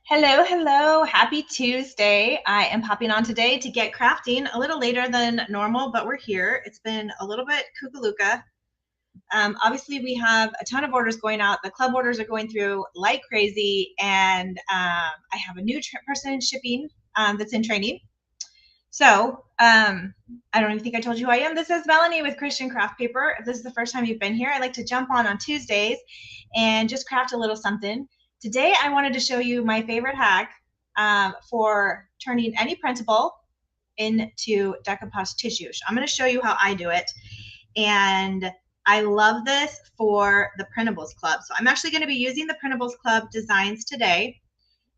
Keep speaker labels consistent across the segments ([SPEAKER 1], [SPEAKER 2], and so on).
[SPEAKER 1] Hello, hello. Happy Tuesday. I am popping on today to get crafting a little later than normal, but we're here. It's been a little bit kookalooka. Obviously, we have a ton of orders going out. The club orders are going through like crazy, and I have a new person in shipping that's in training. So I don't even think I told you who I am. This is Melanie with Christian Craft Paper. If this is the first time you've been here, I like to jump on Tuesdays and just craft a little something. Today, I wanted to show you my favorite hack for turning any printable into decoupage tissue. I'm going to show you how I do it. And I love this for the Printables Club. So I'm actually going to be using the Printables Club designs today.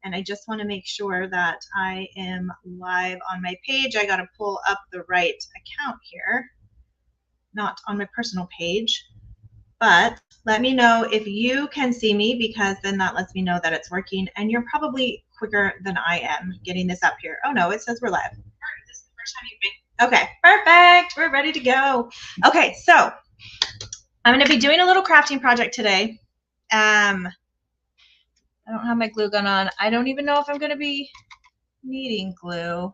[SPEAKER 1] And I just want to make sure that I am live on my page. I got to pull up the right account here, not on my personal page. But let me know if you can see me, because then that lets me know that it's working. And you're probably quicker than I am getting this up here. Oh no, it says we're live. This is the first time you've been. Okay, perfect. We're ready to go. Okay, so I'm going to be doing a little crafting project today. I don't have my glue gun on. I don't even know if I'm going to be needing glue.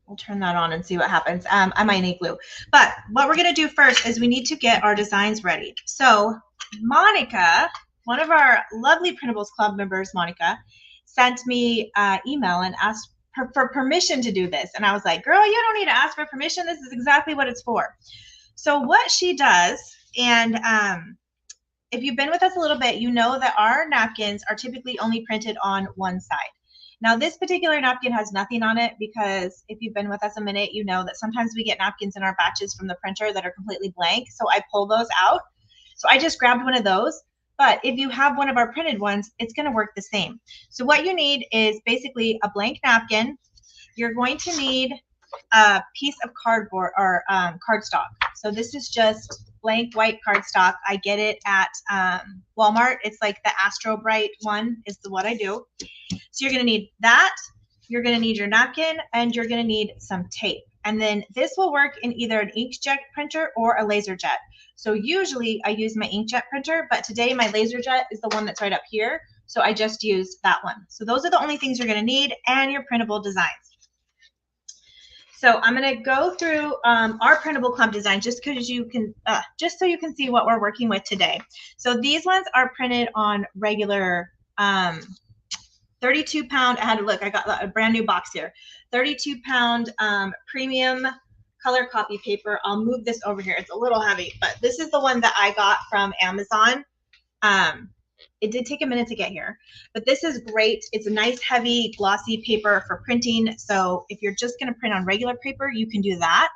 [SPEAKER 1] We'll turn that on and see what happens. I might need glue. But what we're going to do first is we need to get our designs ready. So Monica, one of our lovely Printables Club members, Monica, sent me an email and asked for permission to do this. And I was like, girl, you don't need to ask for permission. This is exactly what it's for. So what she does, and if you've been with us a little bit, you know that our napkins are typically only printed on one side. Now, this particular napkin has nothing on it, because if you've been with us a minute, you know that sometimes we get napkins in our batches from the printer that are completely blank. So I pull those out. So I just grabbed one of those. But if you have one of our printed ones, it's going to work the same. So what you need is basically a blank napkin. You're going to need a piece of cardboard or cardstock. So this is just blank white cardstock. I get it at Walmart. It's like the Astro Bright one is what I do. So you're going to need that. You're going to need your napkin, and you're going to need some tape. And then this will work in either an inkjet printer or a laser jet. So usually I use my inkjet printer, but today my laser jet is the one that's right up here. So I just used that one. So those are the only things you're going to need, and your printable designs. So I'm going to go through our Printable Club design just because you can, just so you can see what we're working with today. So these ones are printed on regular 32-pound. I had to look. I got a brand new box here. 32-pound premium color copy paper. I'll move this over here. It's a little heavy, but this is the one that I got from Amazon. It did take a minute to get here, but this is great. It's a nice, heavy, glossy paper for printing. So if you're just going to print on regular paper, you can do that.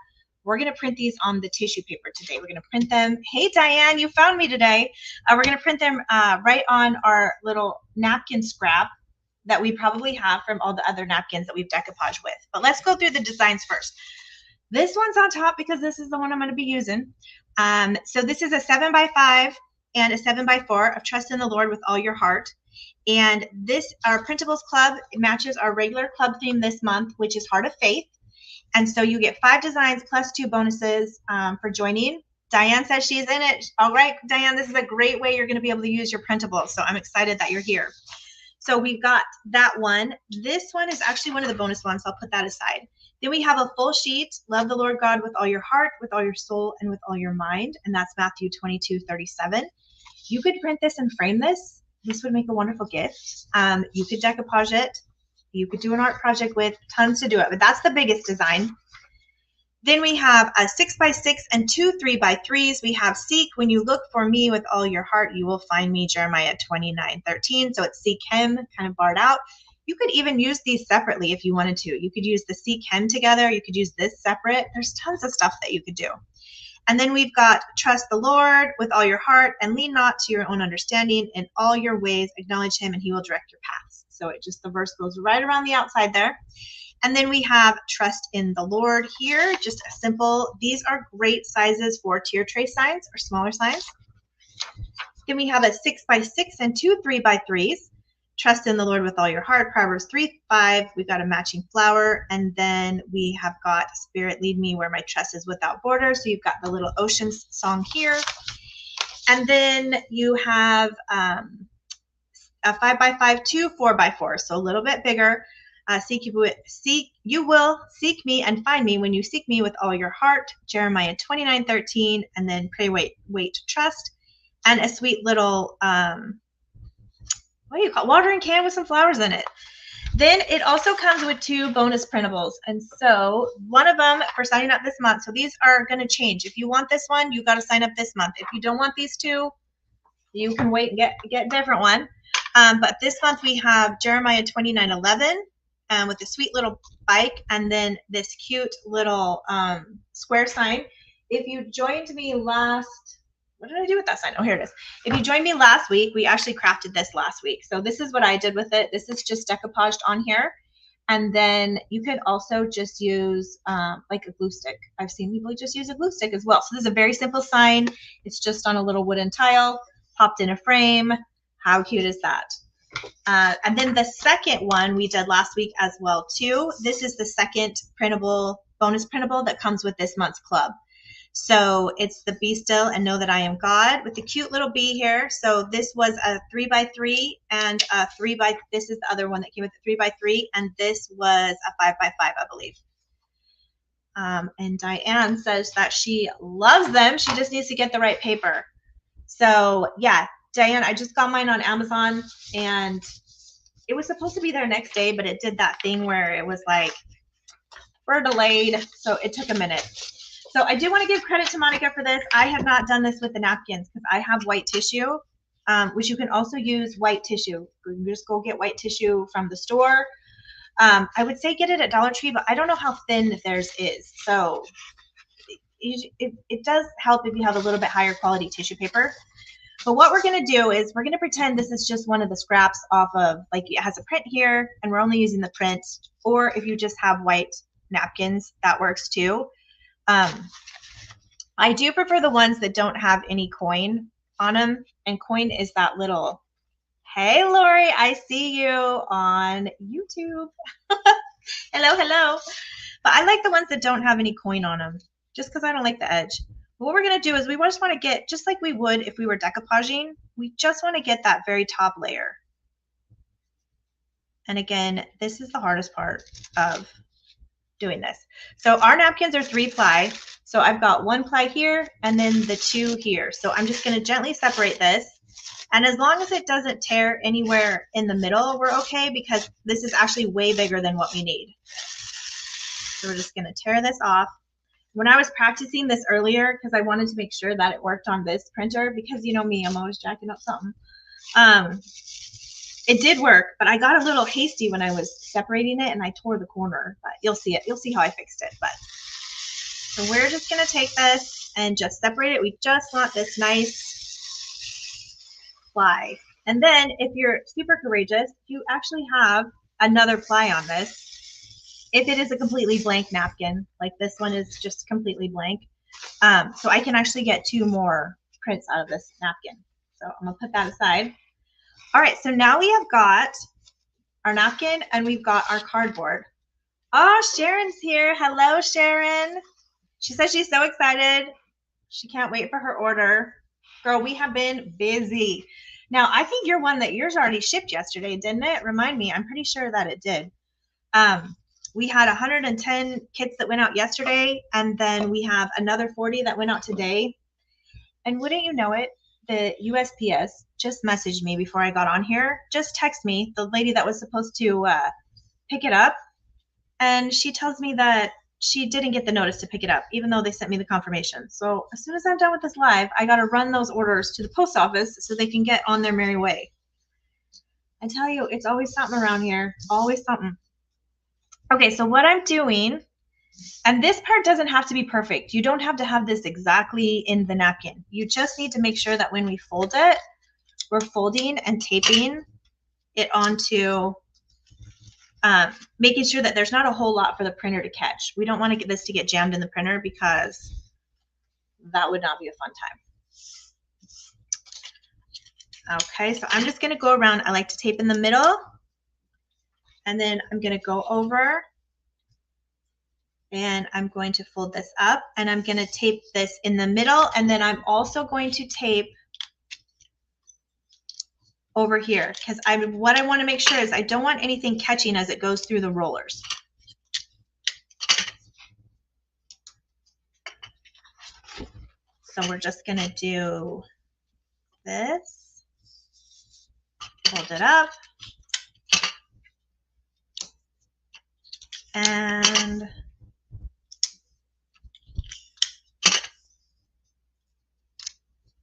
[SPEAKER 1] We're going to print these on the tissue paper today. We're going to print them. Hey, Diane, you found me today. We're going to print them right on our little napkin scrap that we probably have from all the other napkins that we've decoupaged with. But let's go through the designs first. This one's on top because this is the one I'm going to be using. So this is a 7x5 and a 7x4 of Trust in the Lord with All Your Heart. And this, our Printables Club, matches our regular club theme this month, which is Heart of Faith. And so you get 5 designs plus 2 bonuses for joining. Diane says she's in it. All right, Diane, this is a great way you're going to be able to use your printables. So I'm excited that you're here. So we've got that one. This one is actually one of the bonus ones. So I'll put that aside. Then we have a full sheet, Love the Lord God with all your heart, with all your soul, and with all your mind. And that's Matthew 22:37. You could print this and frame this. This would make a wonderful gift. You could decoupage it. You could do an art project with, tons to do it. But that's the biggest design. Then we have a 6x6 and 2 3x3s. We have Seek, when you look for me with all your heart, you will find me, Jeremiah 29:13. So it's Seek Him, kind of barred out. You could even use these separately if you wanted to. You could use the Seek Him together. You could use this separate. There's tons of stuff that you could do. And then we've got Trust the Lord with all your heart and lean not to your own understanding. In all your ways, acknowledge Him and He will direct your paths. So it just, the verse goes right around the outside there. And then we have Trust in the Lord here, just a simple. These are great sizes for tier tray signs or smaller signs. Then we have a 6x6 and 2 3x3s. Trust in the Lord with all your heart, Proverbs 3:5. We've got a matching flower. And then we have got Spirit lead me where my trust is without borders. So you've got the little ocean song here. And then you have a 5x5 to 4x4, so a little bit bigger. You will seek me and find me when you seek me with all your heart. Jeremiah 29:13, and then pray, wait, trust, and a sweet little what do you call it? Watering can with some flowers in it. Then it also comes with 2 bonus printables, and so one of them for signing up this month. So these are going to change. If you want this one, you got to sign up this month. If you don't want these 2, you can wait and get a different one. But this month we have Jeremiah 29:11 with a sweet little bike, and then this cute little square sign. If you joined me what did I do with that sign? Oh, here it is. If you joined me last week, we actually crafted this last week. So this is what I did with it. This is just decoupaged on here. And then you could also just use like a glue stick. I've seen people just use a glue stick as well. So this is a very simple sign. It's just on a little wooden tile, popped in a frame. How cute is that? And then the second one we did last week as well too. This is the second printable, bonus printable that comes with this month's club. So it's the Be Still and Know That I Am God with the cute little bee here. So this was a 3x3 and a this is the other one that came with the 3x3, and this was a 5x5, I believe. And Diane says that she loves them. She just needs to get the right paper. So yeah, Diane, I just got mine on Amazon, and it was supposed to be there next day, but it did that thing where it was like, we're delayed, so it took a minute. So I do want to give credit to Monica for this. I have not done this with the napkins because I have white tissue, which you can also use white tissue. You can just go get white tissue from the store. I would say get it at Dollar Tree, but I don't know how thin theirs is. So it does help if you have a little bit higher quality tissue paper. But what we're going to do is we're going to pretend this is just one of the scraps off of, like, it has a print here and we're only using the print. Or if you just have white napkins, that works too. I do prefer the ones that don't have any coin on them. And coin is that little, hey, Lori, I see you on YouTube. Hello, hello. But I like the ones that don't have any coin on them just because I don't like the edge. But what we're going to do is we just want to get, just like we would if we were decoupaging, we just want to get that very top layer. And again, this is the hardest part of doing this. So our napkins are 3-ply. So I've got 1 ply here and then the 2 here. So I'm just going to gently separate this. And as long as it doesn't tear anywhere in the middle, we're okay, because this is actually way bigger than what we need. So we're just going to tear this off. When I was practicing this earlier, because I wanted to make sure that it worked on this printer, because you know me, I'm always jacking up something. It did work, but I got a little hasty when I was separating it and I tore the corner. But you'll see it. You'll see how I fixed it. But so we're just going to take this and just separate it. We just want this nice ply. And then if you're super courageous, you actually have another ply on this. If it is a completely blank napkin, like this one is just completely blank. So I can actually get 2 more prints out of this napkin. So I'm going to put that aside. All right, so now we have got our napkin and we've got our cardboard. Oh, Sharon's here. Hello, Sharon. She says she's so excited. She can't wait for her order. Girl, we have been busy. Now, I think yours already shipped yesterday, didn't it? Remind me. I'm pretty sure that it did. We had 110 kits that went out yesterday, and then we have another 40 that went out today. And wouldn't you know it, the USPS just messaged me before I got on here, just text me, the lady that was supposed to pick it up, and she tells me that she didn't get the notice to pick it up, even though they sent me the confirmation. So as soon as I'm done with this live, I got to run those orders to the post office so they can get on their merry way. I tell you, it's always something around here, always something. Okay, so what I'm doing, and this part doesn't have to be perfect. You don't have to have this exactly in the napkin. You just need to make sure that when we fold it, we're folding and taping it onto, making sure that there's not a whole lot for the printer to catch. We don't want to get this to get jammed in the printer because that would not be a fun time. Okay, so I'm just going to go around. I like to tape in the middle. And then I'm going to go over and I'm going to fold this up and I'm going to tape this in the middle. And then I'm also going to tape over here because what I want to make sure is I don't want anything catching as it goes through the rollers. So we're just going to do this, hold it up, and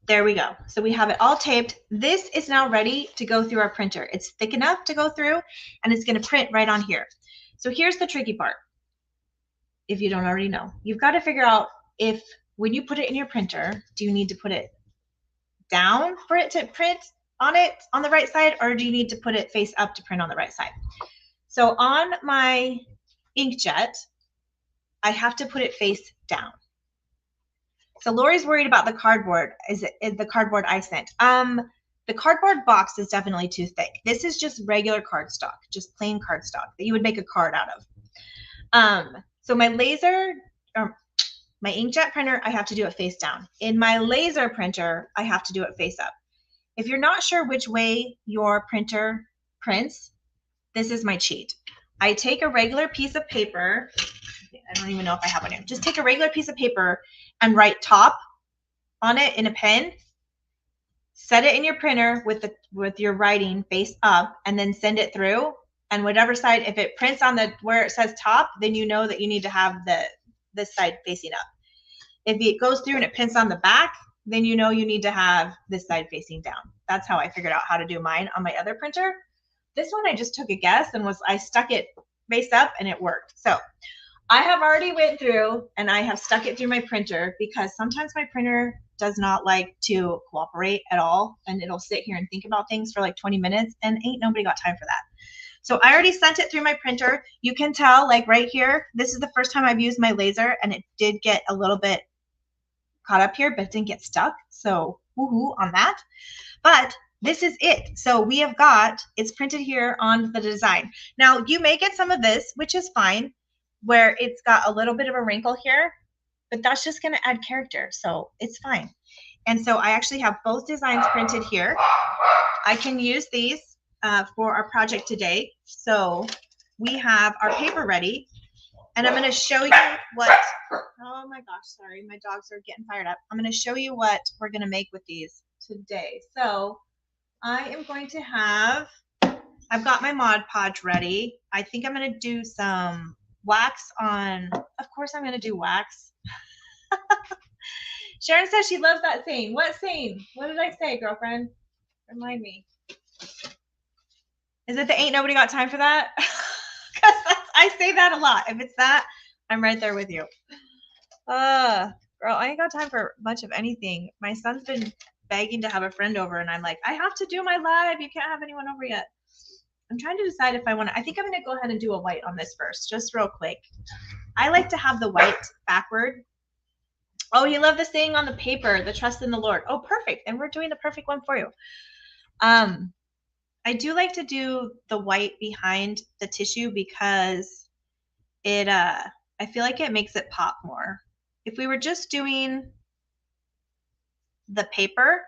[SPEAKER 1] there we go. So we have it all taped. This is now ready to go through our printer. It's thick enough to go through, and it's going to print right on here. So here's the tricky part. If you don't already know, you've got to figure out if when you put it in your printer, do you need to put it down for it to print on the right side, or do you need to put it face up to print on the right side? So on my inkjet, I have to put it face down. So Lori's worried about the cardboard. Is the cardboard I sent? The cardboard box is definitely too thick. This is just regular cardstock, just plain cardstock that you would make a card out of. So my laser, or my inkjet printer, I have to do it face down. In my laser printer, I have to do it face up. If you're not sure which way your printer prints, this is my cheat. I take a regular piece of paper. I don't even know if I have one here. Just take a regular piece of paper and write top on it in a pen. Set it in your printer with your writing face up, and then send it through. And whatever side, if it prints on the where it says top, then you know that you need to have this side facing up. If it goes through and it prints on the back, then you know you need to have this side facing down. That's how I figured out how to do mine on my other printer. This one I just took a guess and I stuck it face up and it worked. So I have already went through and I have stuck it through my printer because sometimes my printer does not like to cooperate at all, and it'll sit here and think about things for like 20 minutes, and ain't nobody got time for that. So I already sent it through my printer. You can tell, like right here, this is the first time I've used my laser, and it did get a little bit caught up here, but it didn't get stuck. So woohoo on that. But this is it. So we have got, it's printed here on the design. Now you may get some of this, which is fine, where it's got a little bit of a wrinkle here, but that's just going to add character. So it's fine. And so I actually have both designs printed here. I can use these for our project today. So we have our paper ready, and I'm going to show you what, oh my gosh, sorry, my dogs are getting fired up. I'm going to show you what we're going to make with these today. So I am going to have, I've got my Mod Podge ready. I think I'm going to do some wax on, of course I'm going to do wax. Sharon says she loves that saying. What saying? What did I say, girlfriend? Remind me. Is it the ain't nobody got time for that? Because I say that a lot. If it's that, I'm right there with you. Girl, I ain't got time for much of anything. My son's been begging to have a friend over, and I'm like, I have to do my live. You can't have anyone over yet. I'm trying to decide if I want to. I think I'm going to go ahead and do a white on this first, just real quick. I like to have the white backward. Oh, you love the saying on the paper, the trust in the Lord. Oh, perfect. And we're doing the perfect one for you. I do like to do the white behind the tissue because it, I feel like it makes it pop more. If we were just doing the paper,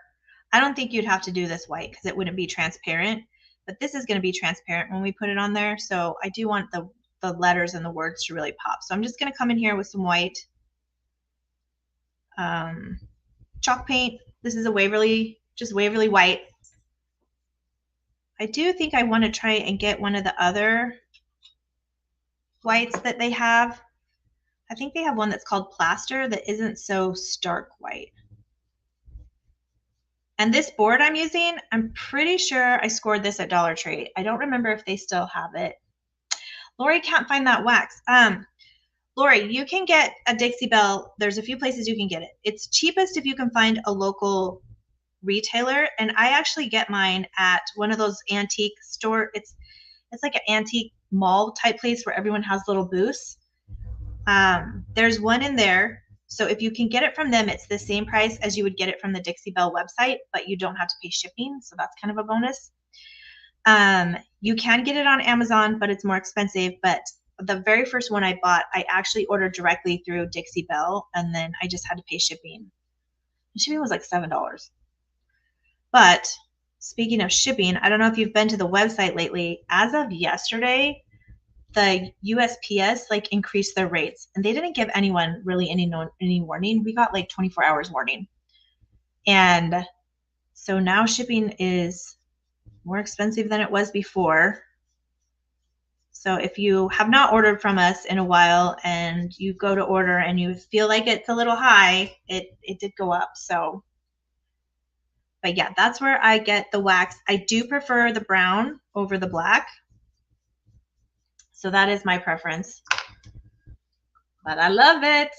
[SPEAKER 1] I don't think you'd have to do this white because it wouldn't be transparent. But this is going to be transparent when we put it on there. So I do want the letters and the words to really pop. So I'm just going to come in here with some white. Chalk paint. This is a just Waverly white. I do think I want to try and get one of the other whites that they have. I think they have one that's called Plaster that isn't so stark white. And this board I'm using, I'm pretty sure I scored this at Dollar Tree. I don't remember if they still have it. Lori can't find that wax. Lori, you can get a Dixie Belle. There's a few places you can get it. It's cheapest if you can find a local retailer, and I actually get mine at one of those antique store. It's like an antique mall type place where everyone has little booths. There's one in there. So if you can get it from them, it's the same price as you would get it from the Dixie Belle website, but you don't have to pay shipping. So that's kind of a bonus. You can get it on Amazon, but it's more expensive. But the very first one I bought, I actually ordered directly through Dixie Belle, and then I just had to pay shipping. Shipping was like $7. But speaking of shipping, I don't know if you've been to the website lately. As of yesterday, the USPS like increased their rates, and they didn't give anyone really any warning. We got like 24 hours warning. And so now shipping is more expensive than it was before. So if you have not ordered from us in a while and you go to order and you feel like it's a little high, it did go up. So, but yeah, that's where I get the wax. I do prefer the brown over the black. So that is my preference. But I love it.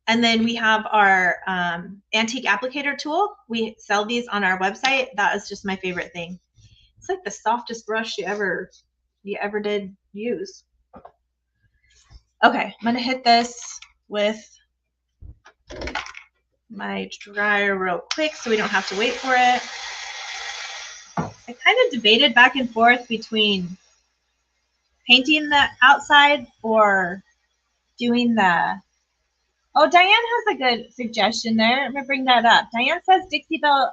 [SPEAKER 1] And then we have our antique applicator tool. We sell these on our website. That is just my favorite thing. It's like the softest brush you ever did use. Okay, I'm gonna hit this with my dryer real quick so we don't have to wait for it. I kind of debated back and forth between painting the outside or doing the. Oh, Diane has a good suggestion there. Let me bring that up. Diane says Dixie Belle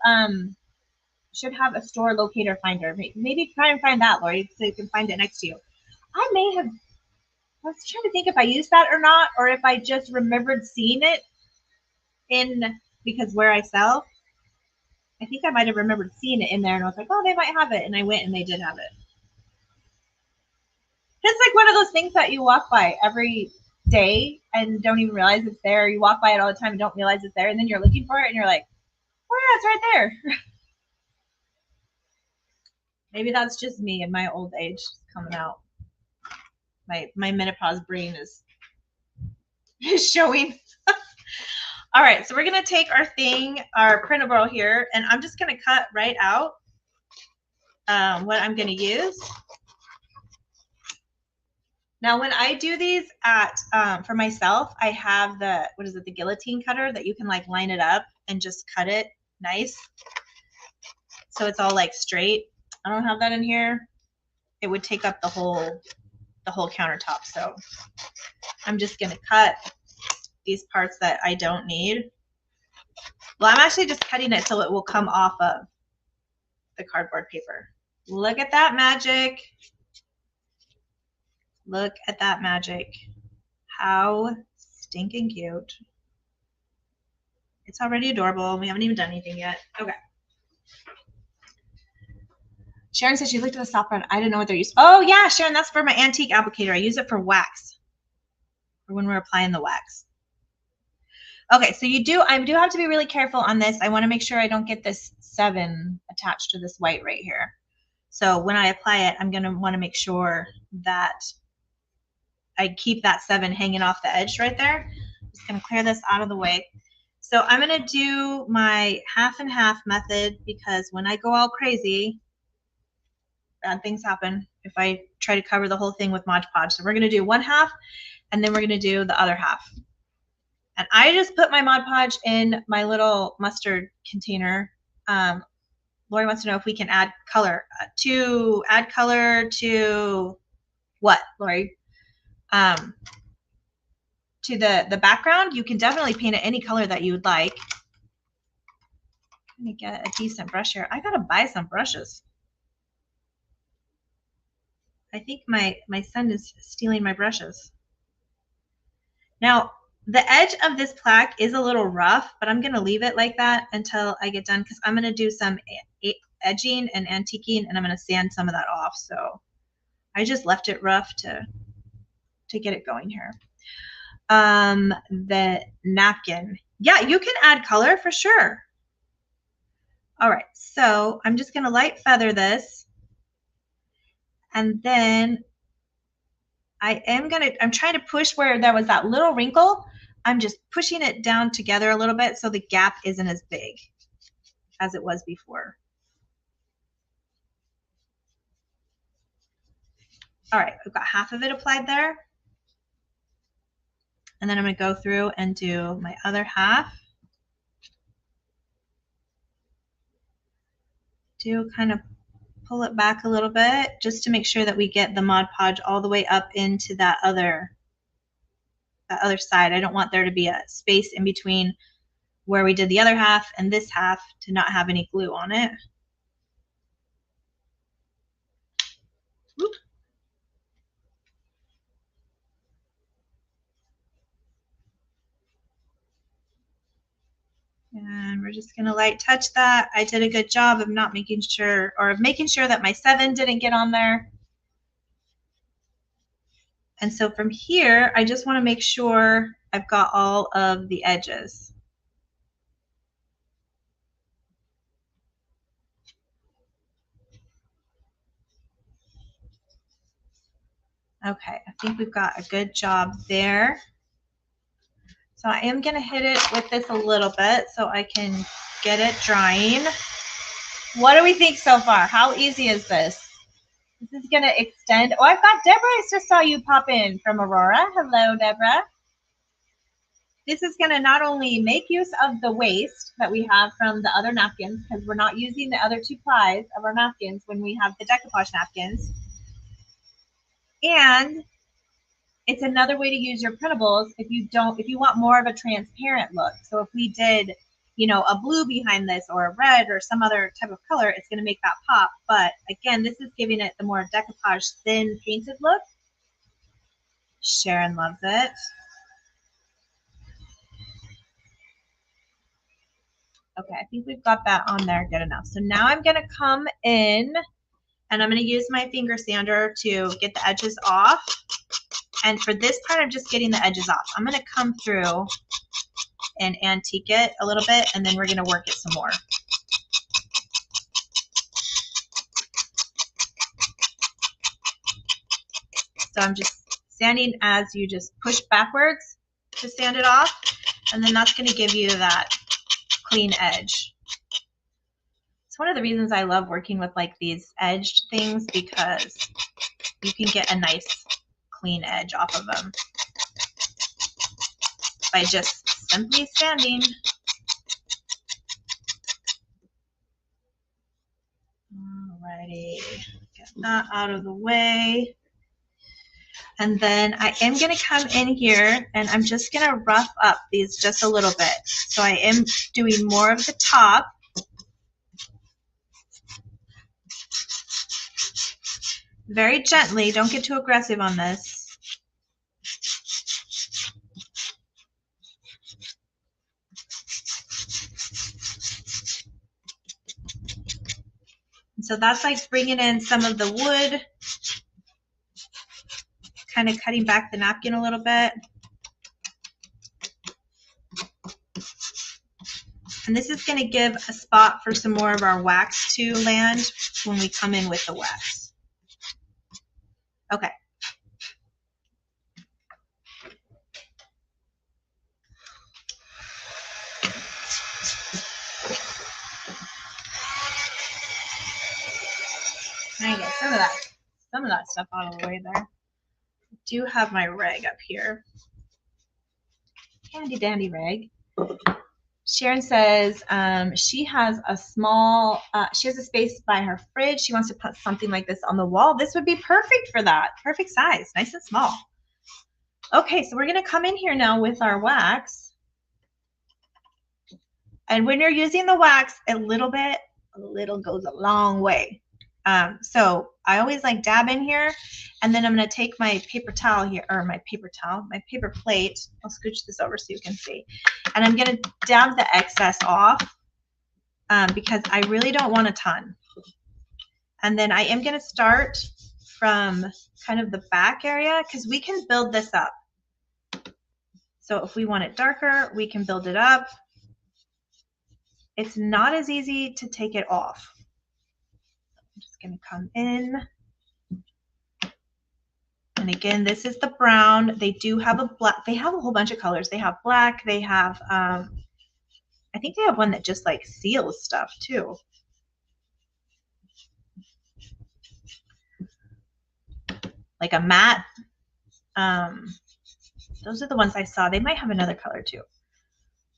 [SPEAKER 1] should have a store locator finder. Maybe try and find that, Lori, so you can find it next to you. I was trying to think if I used that or not, or if I just remembered seeing it because where I sell, I think I might have remembered seeing it in there and I was like, oh, they might have it. And I went and they did have it. It's like one of those things that you walk by every day and don't even realize it's there. You walk by it all the time and don't realize it's there. And then you're looking for it and you're like, oh, yeah, it's right there. Maybe that's just me and my old age coming out. My menopause brain is showing. All right, so we're gonna take our printable here, and I'm just gonna cut right out what I'm gonna use. Now, when I do these for myself, I have the guillotine cutter that you can like line it up and just cut it nice, so it's all like straight. I don't have that in here. It would take up the whole countertop, so I'm just gonna cut these parts that I don't need. Well, I'm actually just cutting it so it will come off of the cardboard paper. Look at that magic. Look at that magic. How stinking cute. It's already adorable. We haven't even done anything yet. Okay. Sharon says she looked at the stop button. I didn't know what they're used. Oh yeah, Sharon, that's for my antique applicator. I use it for wax, for when we're applying the wax. Okay, so I do have to be really careful on this. I want to make sure I don't get this 7 attached to this white right here. So when I apply it, I'm going to want to make sure that I keep that 7 hanging off the edge right there. I'm just going to clear this out of the way. So I'm going to do my half and half method because when I go all crazy, bad things happen if I try to cover the whole thing with Mod Podge. So we're going to do 1/2 and then we're going to do the other half. And I just put my Mod Podge in my little mustard container. Lori wants to know if we can add color to what, Lori? To the background. You can definitely paint it any color that you would like. Let me get a decent brush here. I gotta buy some brushes. I think my son is stealing my brushes. Now, the edge of this plaque is a little rough, but I'm going to leave it like that until I get done because I'm going to do some edging and antiquing, and I'm going to sand some of that off. So I just left it rough to get it going here. The napkin. Yeah, you can add color for sure. All right, so I'm just going to light feather this. And then I'm trying to push where there was that little wrinkle. I'm just pushing it down together a little bit so the gap isn't as big as it was before. All right, I've got half of it applied there. And then I'm going to go through and do my other half. Kind of pull it back a little bit just to make sure that we get the Mod Podge all the way up into that other side. I don't want there to be a space in between where we did the other half and this half to not have any glue on it. And we're just gonna light touch that. I did a good job of not making sure, or of making sure that my 7 didn't get on there. And so from here, I just wanna make sure I've got all of the edges. Okay, I think we've got a good job there. So I am gonna hit it with this a little bit so I can get it drying. What do we think so far? How easy is this? This is gonna extend. Oh, I've got Deborah. I just saw you pop in from Aurora. Hello, Deborah. This is gonna not only make use of the waste that we have from the other napkins, because we're not using the other 2 plies of our napkins when we have the decoupage napkins, and it's another way to use your printables if you want more of a transparent look. So if we did, you know, a blue behind this or a red or some other type of color, it's going to make that pop. But again, this is giving it the more decoupage thin painted look. Sharon loves it. Okay, I think we've got that on there good enough. So now I'm going to come in and I'm going to use my finger sander to get the edges off. And for this part, I'm just getting the edges off. I'm going to come through and antique it a little bit, and then we're going to work it some more. So I'm just sanding as you just push backwards to sand it off, and then that's going to give you that clean edge. It's one of the reasons I love working with like these edged things, because you can get a nice clean edge off of them by just simply sanding. Alrighty, get that out of the way. And then I am going to come in here and I'm just going to rough up these just a little bit. So I am doing more of the top. Very gently, don't get too aggressive on this. So that's like bringing in some of the wood, kind of cutting back the napkin a little bit. And this is going to give a spot for some more of our wax to land when we come in with the wax. Okay. I get some of that stuff out of the way there. I do have my rag up here. Handy dandy rag. Sharon says she has a small, she has a space by her fridge. She wants to put something like this on the wall. This would be perfect for that. Perfect size, nice and small. Okay, so we're gonna come in here now with our wax. And when you're using the wax, a little goes a long way. So I always like dab in here, and then I'm gonna take my paper towel here, or my paper plate. I'll scooch this over so you can see. And I'm gonna dab the excess off because I really don't want a ton. And then I am gonna start from kind of the back area, because we can build this up. So if we want it darker, we can build it up. It's not as easy to take it off. I'm just going to come in. And again, this is the brown. They do have a black. They have a whole bunch of colors. They have black. They have, I think they have one that just like seals stuff too. Like a matte. Those are the ones I saw. They might have another color too.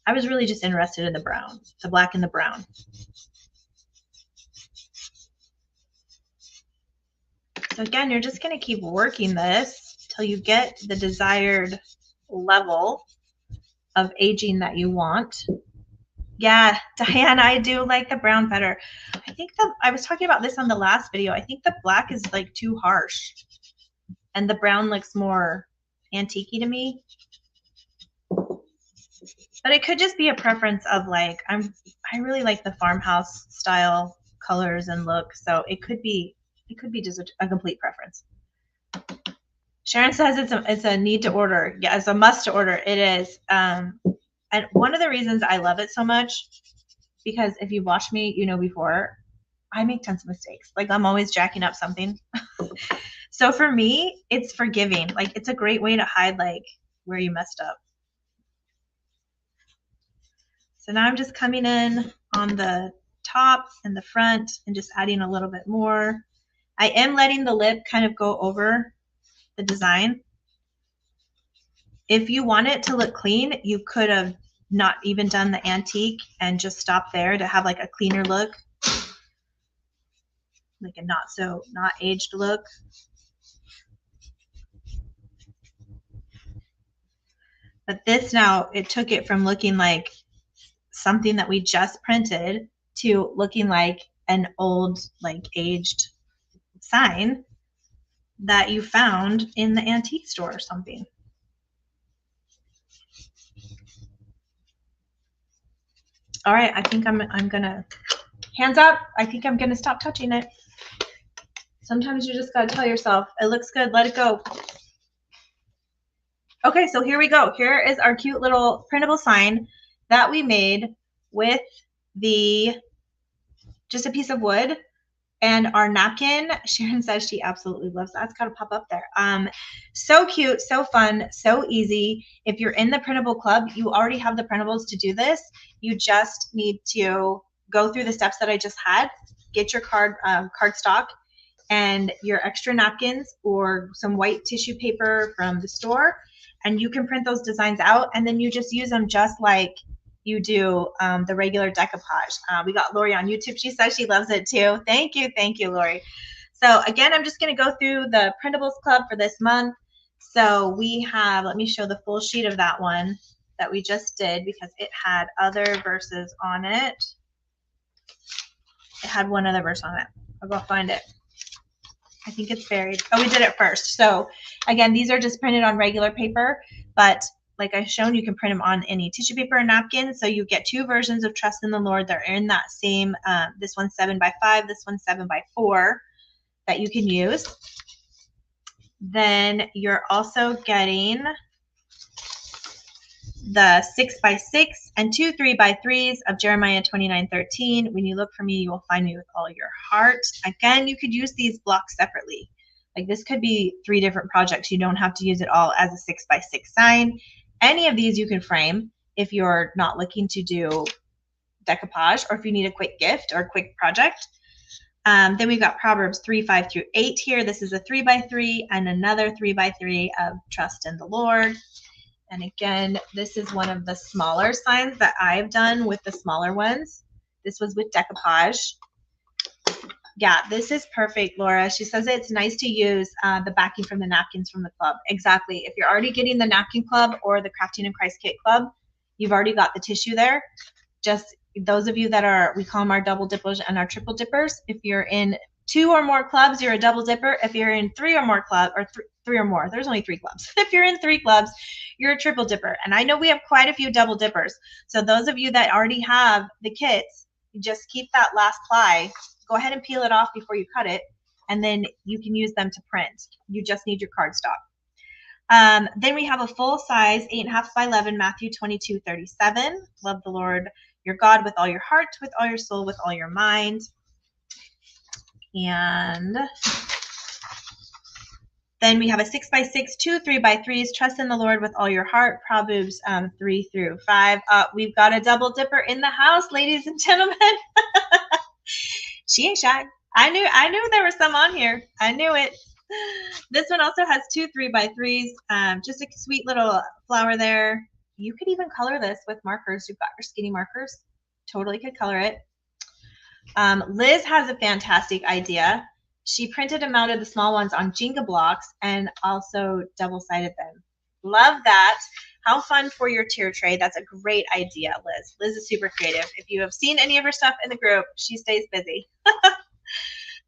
[SPEAKER 1] I was really just interested in the brown, the black and the brown. So again, you're just going to keep working this till you get the desired level of aging that you want. Yeah, Diane, I do like the brown better. I think I was talking about this on the last video. I think the black is like too harsh and the brown looks more antique-y to me. But it could just be a preference of like, I really like the farmhouse style colors and look. So it could be just a complete preference. Sharon says it's a need to order. Yeah, it's a must to order. It is. And one of the reasons I love it so much, because if you've watched me, you know before, I make tons of mistakes. Like I'm always jacking up something. So for me, it's forgiving. Like it's a great way to hide like where you messed up. So now I'm just coming in on the top and the front and just adding a little bit more. I am letting the lip kind of go over the design. If you want it to look clean, you could have not even done the antique and just stopped there to have like a cleaner look, like a not aged look. But this now, it took it from looking like something that we just printed to looking like an old, like aged sign that you found in the antique store or something. All right, I think I'm gonna, hands up, I think I'm gonna stop touching it. Sometimes you just gotta tell yourself, it looks good, let it go. Okay, so here we go. Here is our cute little printable sign that we made with just a piece of wood and our napkin. Sharon says she absolutely loves that. It's got to pop up there. So cute, so fun, so easy. If you're in the printable club, you already have the printables to do this. You just need to go through the steps that I just had, get your cardstock and your extra napkins or some white tissue paper from the store, and you can print those designs out, and then you just use them just like you do the regular decoupage. We got Lori on YouTube. She says she loves it too. Thank you, Lori. So again, I'm just going to go through the Printables Club for this month. So we have, let me show the full sheet of that one that we just did because it had other verses on it. It had one other verse on it. I'll go find it. I think it's buried. Oh, we did it first. So again, these are just printed on regular paper, but like I've shown, you can print them on any tissue paper and napkin. So you get two versions of Trust in the Lord. They're in that same, this one's 7x5, this one's 7x4 that you can use. Then you're also getting the 6x6 and two 3x3s of Jeremiah 29:13. When you look for me, you will find me with all your heart. Again, you could use these blocks separately. Like this could be 3 different projects. You don't have to use it all as a 6x6 sign. Any of these you can frame if you're not looking to do decoupage or if you need a quick gift or a quick project. Then we've got Proverbs 3:5-8 here. This is a 3x3 and another 3x3 of Trust in the Lord. And again, this is one of the smaller signs that I've done with the smaller ones. This was with decoupage. Yeah, this is perfect, Laura. She says it's nice to use the backing from the napkins from the club. Exactly. If you're already getting the napkin club or the Crafting in Christ kit club, you've already got the tissue there. Just those of you that are, we call them our double dippers and our triple dippers. If you're in 2 or more clubs, you're a double dipper. If you're in 3 or more clubs, or 3 or more, there's only 3 clubs. If you're in 3 clubs, you're a triple dipper. And I know we have quite a few double dippers. So those of you that already have the kits, just keep that last ply. Go ahead and peel it off before you cut it, and then you can use them to print. You just need your cardstock. Then we have a full size 8.5x11 Matthew 22:37. Love the Lord your God with all your heart, with all your soul, with all your mind. And then we have a 6x6, 2 3x3s. Trust in the Lord with all your heart. Proverbs 3-5. We've got a double dipper in the house, ladies and gentlemen. She ain't shy. I knew there were some on here. I knew it. This one also has 2 3x3s. Just a sweet little flower there. You could even color this with markers. You've got your skinny markers. Totally could color it. Liz has a fantastic idea. She printed and mounted the small ones on Jenga blocks and also double-sided them. Love that. How fun for your tier tray. That's a great idea, Liz. Liz is super creative. If you have seen any of her stuff in the group, she stays busy.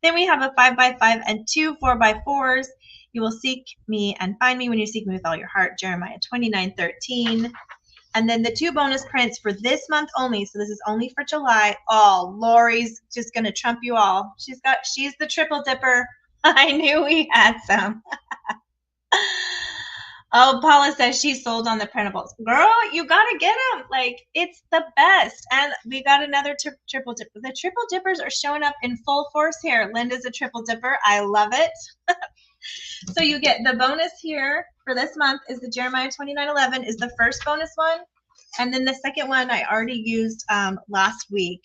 [SPEAKER 1] Then we have a 5x5 and 2 4x4s. You will seek me and find me when you seek me with all your heart. Jeremiah 29:13. And then the 2 bonus prints for this month only. So this is only for July. Oh, Lori's just gonna trump you all. She's the triple dipper. I knew we had some. Oh, Paula says she's sold on the printables. Girl, you gotta get them. Like, it's the best. And we got another triple dipper. The triple dippers are showing up in full force here. Linda's a triple dipper. I love it. So you get the bonus here for this month is the Jeremiah 29:11 is the first bonus one. And then the second one I already used last week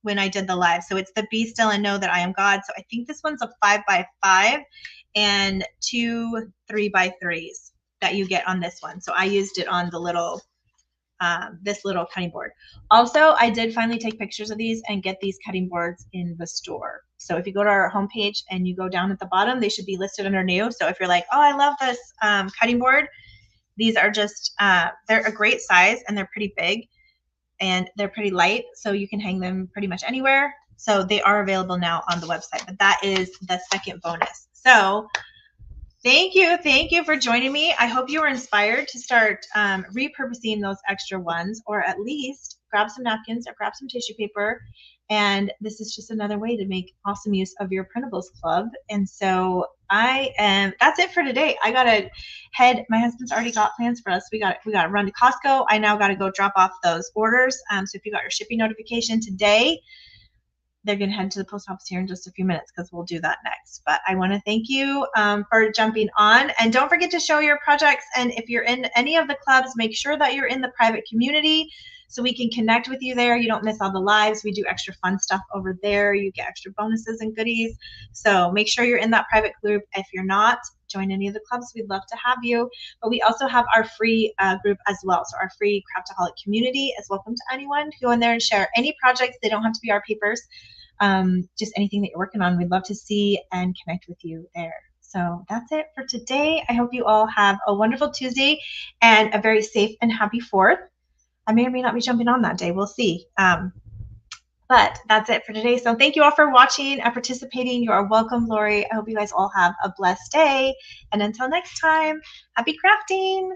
[SPEAKER 1] when I did the live. So it's the Be Still and Know That I Am God. So I think this one's a 5x5 and 2 3x3s that you get on this one. So I used it on the little, this little cutting board. Also, I did finally take pictures of these and get these cutting boards in the store. So if you go to our homepage and you go down at the bottom, they should be listed under new. So if you're like, oh, I love this cutting board, these are just, they're a great size and they're pretty big and they're pretty light. So you can hang them pretty much anywhere. So they are available now on the website, but that is the second bonus. So thank you for joining me. I hope you were inspired to start repurposing those extra ones, or at least grab some napkins or grab some tissue paper. And this is just another way to make awesome use of your Printables Club. And so that's it for today. I gotta head. My husband's already got plans for us. We got to run to Costco. I now got to go drop off those orders. So if you got your shipping notification today, they're going to head to the post office here in just a few minutes because we'll do that next. But I want to thank you for jumping on. And don't forget to show your projects. And if you're in any of the clubs, make sure that you're in the private community so we can connect with you there. You don't miss all the lives. We do extra fun stuff over there. You get extra bonuses and goodies. So make sure you're in that private group. If you're not, join any of the clubs. We'd love to have you. But we also have our free group as well. So our free Craftaholic community is welcome to anyone to go in there and share any projects. They don't have to be our papers. Just anything that you're working on. We'd love to see and connect with you there. So that's it for today. I hope you all have a wonderful Tuesday and a very safe and happy 4th. I may or may not be jumping on that day. We'll see. But that's it for today. So thank you all for watching and participating. You are welcome, Lori. I hope you guys all have a blessed day. And until next time, happy crafting.